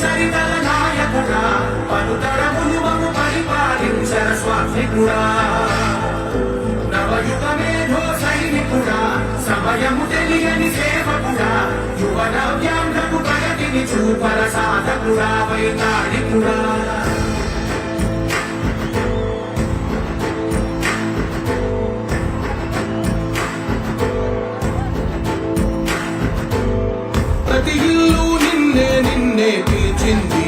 చరితల నాయకుడా పలుతరములు పరిపాలించర స్వామికుడా నవయుగ మేధో సైనికుడా సమయము తెలియని సేవకుడా యువన వ్యాంధ్రకు ప్రగతిని చూపర సాధకుడా వైతాళికుడా ప్రతి ఇల్లు నిన్నే నిన్నే పిలిచింది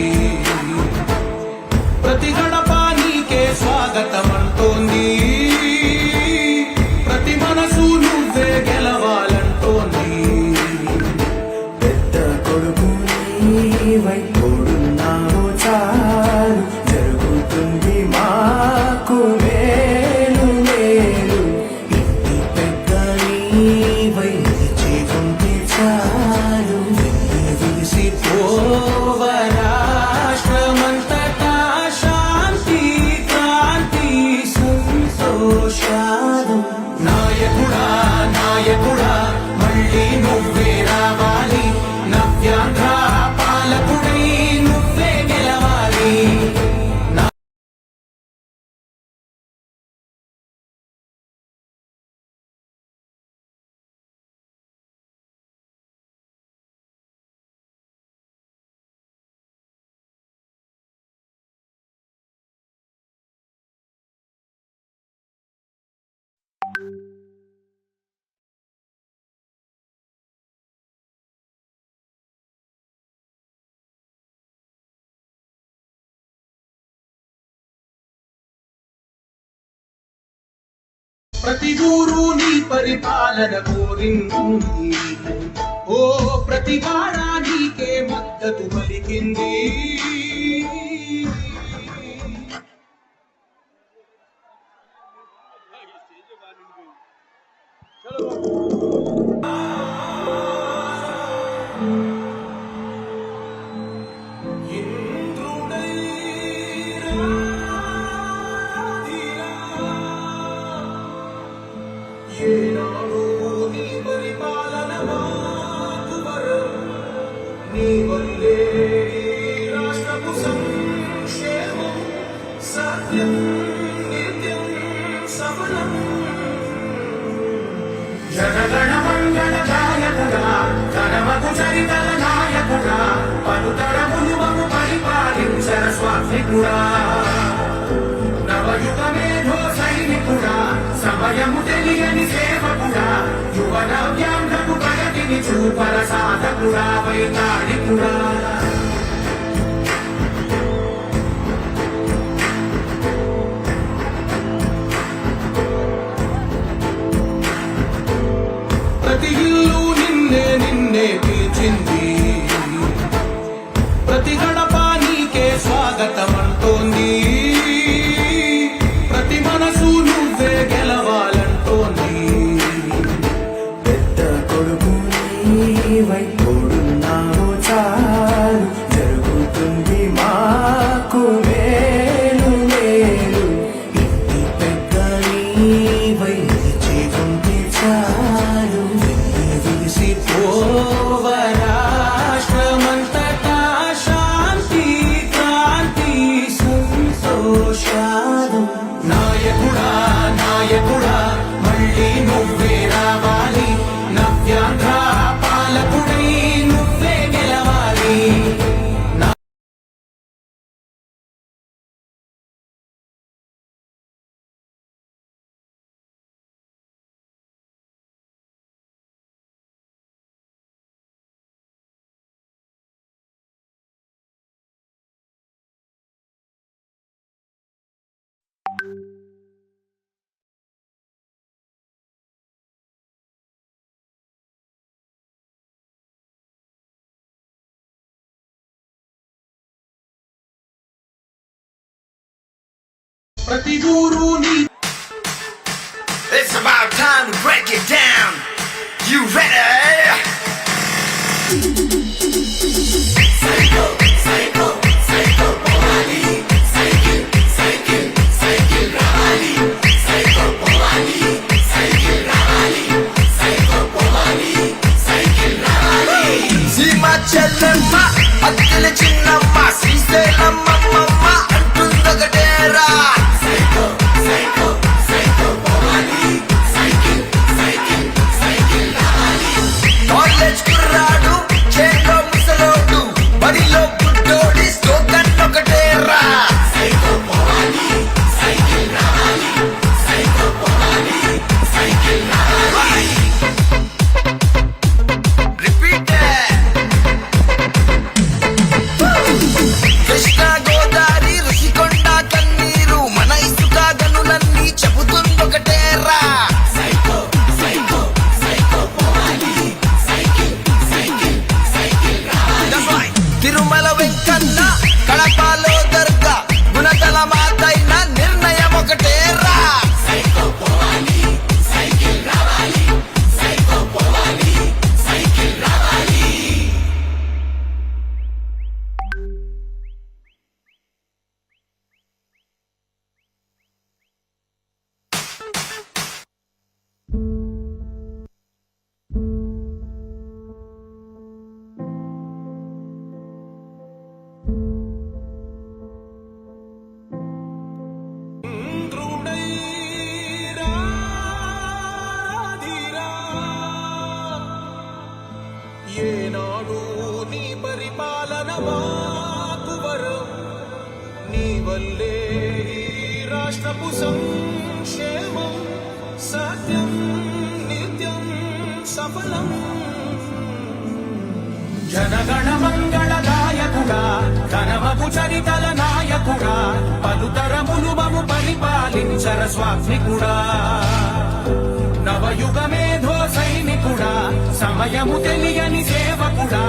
ప్రతి గడప నీకే స్వాగతమంటోంది ప్రతి మనసు నువ్వే గెలవాలంటోంది పెద్ద కొడుకు నీవై తోడున్నావు చాలు జరుగుతుంది మాకు మేలు మేలు ఇంటి పెద్ద నీవై నిలిచేకుంటే చాలు రాష్ట్రమంతటా శాంతి క్రాంతి సంతోషాలు నాయకుడా నాయకుడా మళ్ళీ నువ్వే రావాలి నవ్యాంధ్ర పాలకుడై నువ్వే గెలవాలి ప్రతి ఊరు నీ పరిపాలన కోరింది ఓ ప్రతి వాడ నీకే మద్దతు పలికింది ఏనాడు నీ పరిపాలన మాకు వరం నీ వల్లే రాష్ట్రపు సంక్షేమం సత్యం నిత్యం సఫలం జనగణ మంగళ గాయకుడా ధనమకు చరితల నాయకుడా పలుతరములు పరిపాలించర స్వామికుడా నవయుగ మేధో సైనికుడా సమయము తెలియని సేవకుడా యువన వ్యాంధ్రకు ప్రగతిని చూపర సాధకుడా వైతాళికుడా ప్రతి ఇల్లు నిన్నే నిన్నే పిలిచింది ప్రతి గడప నీకే స్వాగతమంటోంది ప్రతి మనసు నువ్వే గెలవాలంటోంది పెద్ద కొడుకు నీవై తోడున్నావు చాలు జరుగుతుంది మాకు మేలు మేలు ఇంటి పెద్ద నీవై నిలిచేకుంటే చాలు రాష్ట్రమంతటా శాంతి క్రాంతి సంతోషాలు నాయకుడా నాయకుడా మళ్ళీ నువ్వే రావాలి నవ్యాంధ్ర పాలకుడై నువ్వే గెలవాలి ప్రతి ఊరు నీ It's about time to break it down. You ready? Psycho, psycho, psycho, Powali. Psycho, psycho, psycho, Rawali. Psycho, Powali. Psycho, Rawali. Psycho, Powali. Psycho, Rawali. Sima Chellemma, Attila Chinnamma. Repeat that. Krishna Godavari Rushikonda కన్నీరు మన ఇసుక గనులన్నీ చెబుతుందొకటేరా. తిరుమల వెంకన్న కడపలో దర్గా గుణదల మాతైన నిర్ణయం ఒకటేరా. ఏనాడు నీ పరిపాలన మాకు వరం, నీ వల్లే ఈ రాష్ట్రపు సంక్షేమం సత్యం నిత్యం సఫలం. జనగణ మంగళదాయకుడా ఘనమపు చరితల నాయకుడా పలుతరములు మము పరిపాలించర స్వాత్మికుడా. నవయుగ మేధో సైనికుడా సమయము తెలియని సేవకుడా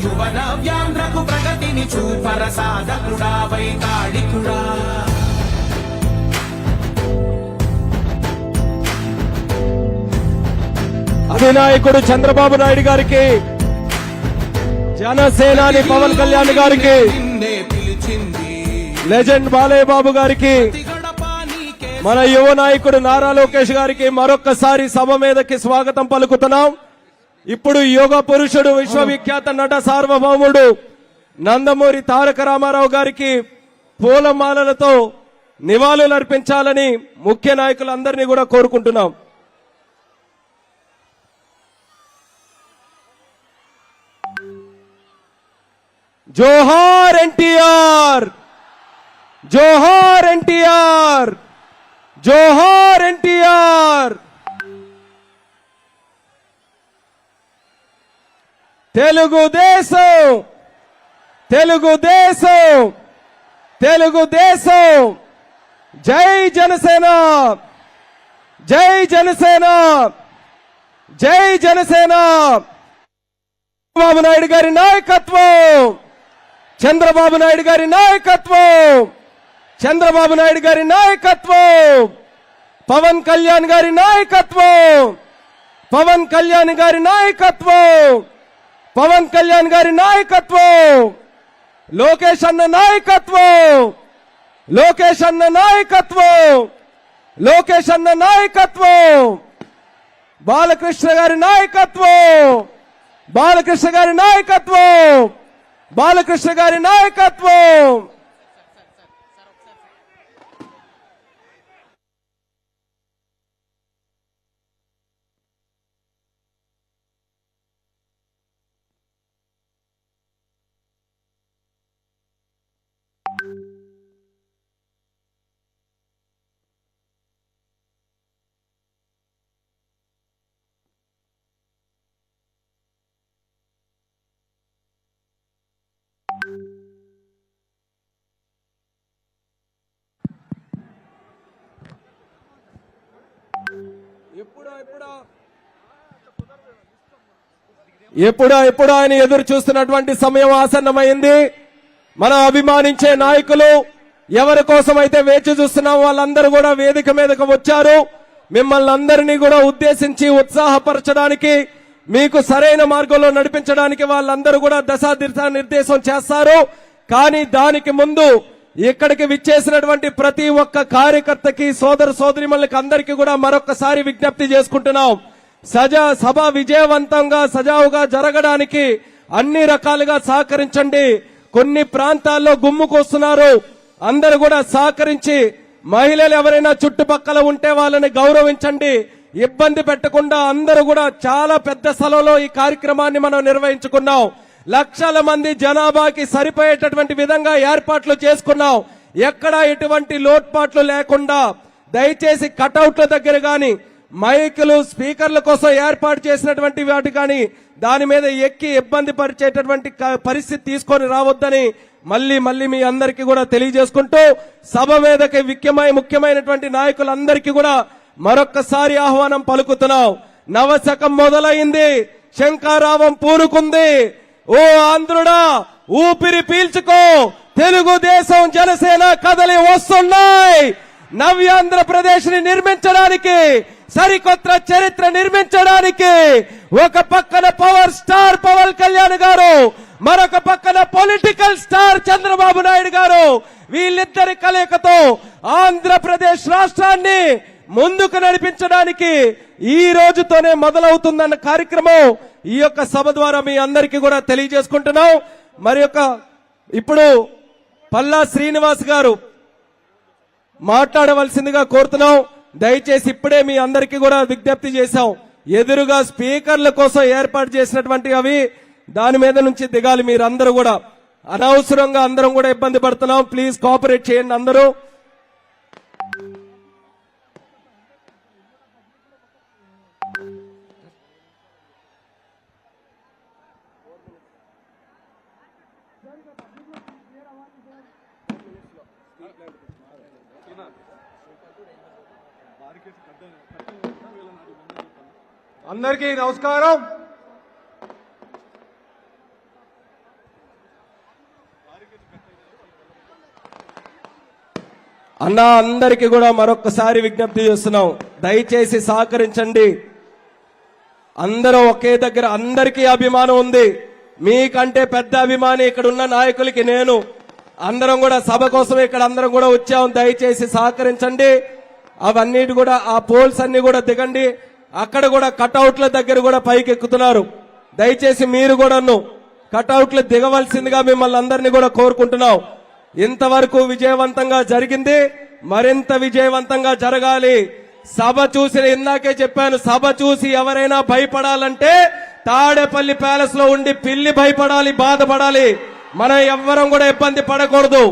యువన వ్యాంధ్రకు ప్రగతిని చూపర సాధకుడా వైతాళికుడా. అధినాయకుడు చంద్రబాబు నాయుడు గారికి, జనసేనాని పవన్ కళ్యాణ్ గారికి, నిన్నే పిలిచింది లెజెండ్ బాలయ్య బాబు గారికి, గడప నీకే మన యువ నాయకుడు నారా లోకేష్ గారికి మరొక్కసారి సభ మీదకి స్వాగతం పలుకుతున్నాం. ఇప్పుడు యోగ పురుషుడు విశ్వవిఖ్యాత నట సార్వభౌముడు నందమూరి తారక రామారావు గారికి పూలమాలలతో నివాళులర్పించాలని ముఖ్య నాయకులందరినీ కూడా కోరుకుంటున్నాం. జోహార్ ఎన్టీఆర్, జోహార్ ఎన్టీఆర్, జోహార్ ఎన్టీఆర్. తెలుగుదేశం, తెలుగుదేశం, తెలుగుదేశం. జై జనసేన, జై జనసేన, జై జనసేన. చంద్రబాబు నాయుడు గారి నాయకత్వం, చంద్రబాబు నాయుడు గారి నాయకత్వం, చంద్రబాబు నాయుడు గారి నాయకత్వం, పవన్ కళ్యాణ్ గారి నాయకత్వం, పవన్ కళ్యాణ్ గారి నాయకత్వం, పవన్ కళ్యాణ్ గారి నాయకత్వం, లోకేష్ అన్న నాయకత్వం, లోకేష్ అన్న నాయకత్వం, లోకేష్ అన్న నాయకత్వం, బాలకృష్ణ గారి నాయకత్వం, బాలకృష్ణ గారి నాయకత్వం, బాలకృష్ణ గారి నాయకత్వం. ఎప్పుడో ఆయన ఎదురు చూస్తున్నటువంటి సమయం ఆసన్నమైంది. మనం అభిమానించే నాయకులు ఎవరి కోసం అయితే వేచి చూస్తున్నాం వాళ్ళందరూ కూడా వేదిక మీదకు వచ్చారు. మిమ్మల్ని అందరినీ కూడా ఉద్దేశించి ఉత్సాహపరచడానికి, మీకు సరైన మార్గంలో నడిపించడానికి వాళ్ళందరూ కూడా దశా నిర్దేశం చేస్తారు. కానీ దానికి ముందు ఇక్కడికి విచ్చేసినటువంటి ప్రతి ఒక్క కార్యకర్తకి, సోదర సోదరిమణులకి అందరికీ కూడా మరొకసారి విజ్ఞప్తి చేసుకుంటున్నాం. సభ విజయవంతంగా సజావుగా జరగడానికి అన్ని రకాలుగా సహకరించండి. కొన్ని ప్రాంతాల్లో గుమ్ముకొస్తున్నారు, అందరూ కూడా సహకరించి మహిళలు ఎవరైనా చుట్టుపక్కల ఉంటే వాళ్ళని గౌరవించండి. ఇబ్బంది పెట్టకుండా అందరూ కూడా చాలా పెద్ద స్థలంలో ఈ కార్యక్రమాన్ని మనం నిర్వహించుకున్నాం. లక్షల మంది జనాభాకి సరిపోయేటటువంటి విధంగా ఏర్పాట్లు చేసుకున్నాం. ఎక్కడా ఎటువంటి లోట్పాట్లు లేకుండా దయచేసి కటౌట్ల దగ్గర గాని, మైకులు స్పీకర్ల కోసం ఏర్పాటు చేసినటువంటి వాటి కానీ దాని మీద ఎక్కి ఇబ్బంది పరిచేటటువంటి పరిస్థితి తీసుకొని రావద్దని మళ్ళీ మళ్ళీ మీ అందరికీ కూడా తెలియజేసుకుంటూ సభ మీదకి ముఖ్యమైనటువంటి నాయకులందరికీ కూడా మరొక్కసారి ఆహ్వానం పలుకుతున్నాం. నవశకం మొదలైంది, శంఖారావం పూనుకుంది. ఓ ఆంధ్రుడా ఊపిరి పీల్చుకో, తెలుగుదేశం జనసేన కదలి వస్తున్నాయి. నవ్యాంధ్రప్రదేశ్ ని నిర్మించడానికి, సరికొత్త చరిత్ర నిర్మించడానికి ఒక పక్కన పవర్ స్టార్ పవన్ కళ్యాణ్ గారు, మరొక పక్కన పొలిటికల్ స్టార్ చంద్రబాబు నాయుడు గారు, వీళ్ళిద్దరి కలయికతో ఆంధ్రప్రదేశ్ రాష్ట్రాన్ని ముందుకు నడిపించడానికి ఈ రోజుతోనే మొదలవుతుందన్న కార్యక్రమం ఈ యొక్క సభ ద్వారా మీ అందరికీ కూడా తెలియజేసుకుంటున్నాం. మరి ఇప్పుడు పల్లా శ్రీనివాస్ గారు మాట్లాడవలసిందిగా కోరుతున్నాం. దయచేసి ఇప్పుడే మీ అందరికీ కూడా విజ్ఞప్తి చేశాం, ఎదురుగా స్పీకర్ల కోసం ఏర్పాటు చేసినటువంటి అవి దాని మీద నుంచి దిగాలి. మీరందరూ కూడా అనవసరంగా అందరం కూడా ఇబ్బంది పడుతున్నాం. ప్లీజ్ కోఆపరేట్ చేయండి అందరూ. అందరికీ నమస్కారం. అన్న అందరికీ కూడా మరొకసారి విజ్ఞప్తి చేస్తున్నాం, దయచేసి సహకరించండి. అందరూ ఒకే దగ్గర, అందరికీ అభిమానం ఉంది. మీకంటే పెద్ద అభిమాని ఇక్కడ ఉన్న నాయకులకి నేను. అందరం కూడా సభ కోసం ఇక్కడ అందరం కూడా వచ్చాం. దయచేసి సహకరించండి. అవన్నీ కూడా ఆ పోల్స్ అన్ని కూడా దిగండి. అక్కడ కూడా కటౌట్ల దగ్గర కూడా పైకి ఎక్కుతున్నారు. దయచేసి మీరు కూడా కటౌట్లు దిగవలసిందిగా మిమ్మల్ని అందరినీ కూడా కోరుకుంటున్నాం. ఇంతవరకు విజయవంతంగా జరిగింది, మరింత విజయవంతంగా జరగాలి. సభ చూసి ఇందాకే చెప్పాను, సభ చూసి ఎవరైనా భయపడాలంటే తాడేపల్లి ప్యాలెస్ లో ఉండి పిల్లి భయపడాలి, బాధపడాలి. మనం ఎవ్వరం కూడా ఇబ్బంది పడకూడదు.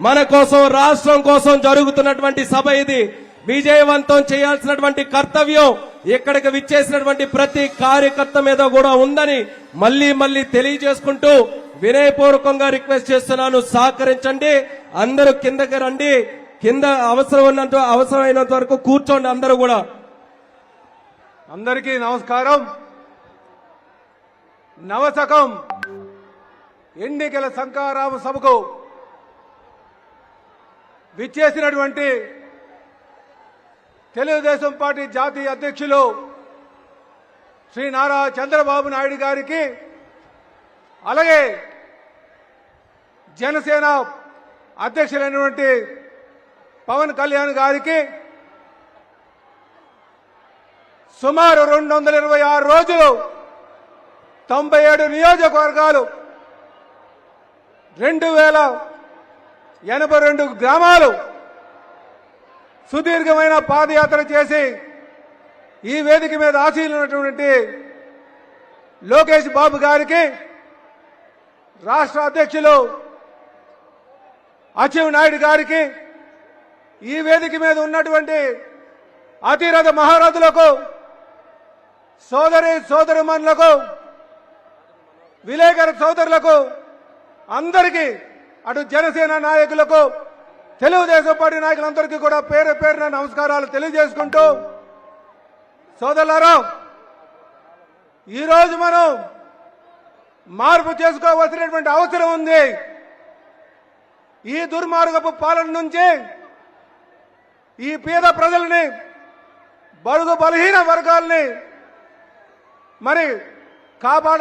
మన కోసం, రాష్ట్రం కోసం జరుగుతున్నటువంటి సభ ఇది. విజయవంతం చేయాల్సినటువంటి కర్తవ్యం ఇక్కడికి విచ్చేసినటువంటి ప్రతి కార్యకర్త మీద కూడా ఉందని మళ్ళీ మళ్ళీ తెలియజేసుకుంటూ వినయపూర్వకంగా రిక్వెస్ట్ చేస్తున్నాను, సహకరించండి. అందరూ కిందకి రండి. కింద అవసరమైనంత వరకు కూర్చోండి అందరూ కూడా. అందరికీ నమస్కారం. నవశకం ఎన్నికల శంఖారావ సభకు విచ్చేసినటువంటి తెలుగుదేశం పార్టీ జాతీయ అధ్యక్షులు శ్రీ నారా చంద్రబాబు నాయుడు గారికి, అలాగే జనసేన అధ్యక్షులైనటువంటి పవన్ కళ్యాణ్ గారికి సుమారు 226 రోజులు 97 నియోజకవర్గాలు 2082 గ్రామాలు సుదీర్ఘమైన పాదయాత్ర చేసి ఈ వేదిక మీద ఆశీనున్నటువంటి లోకేష్ బాబు గారికి, రాష్ట్ర అధ్యక్షులు అచ్చెన్నాయుడు నాయుడు గారికి, ఈ వేదిక మీద ఉన్నటువంటి అతిరథ మహారథులకు, సోదరిమణులకు, విలేకరు సోదరులకు అందరికీ, అటు జనసేన నాయకులకు, తెలుగుదేశం పార్టీ నాయకులందరికీ కూడా పేరు పేరున నమస్కారాలు తెలియజేసుకుంటూ, సోదరులారా, ఈరోజు మనం మార్పు చేసుకోవాల్సినటువంటి అవసరం ఉంది. ఈ దుర్మార్గపు పాలన నుంచి ఈ పేద ప్రజల్ని, బడుగు బలహీన వర్గాల్ని మరి కాపాడ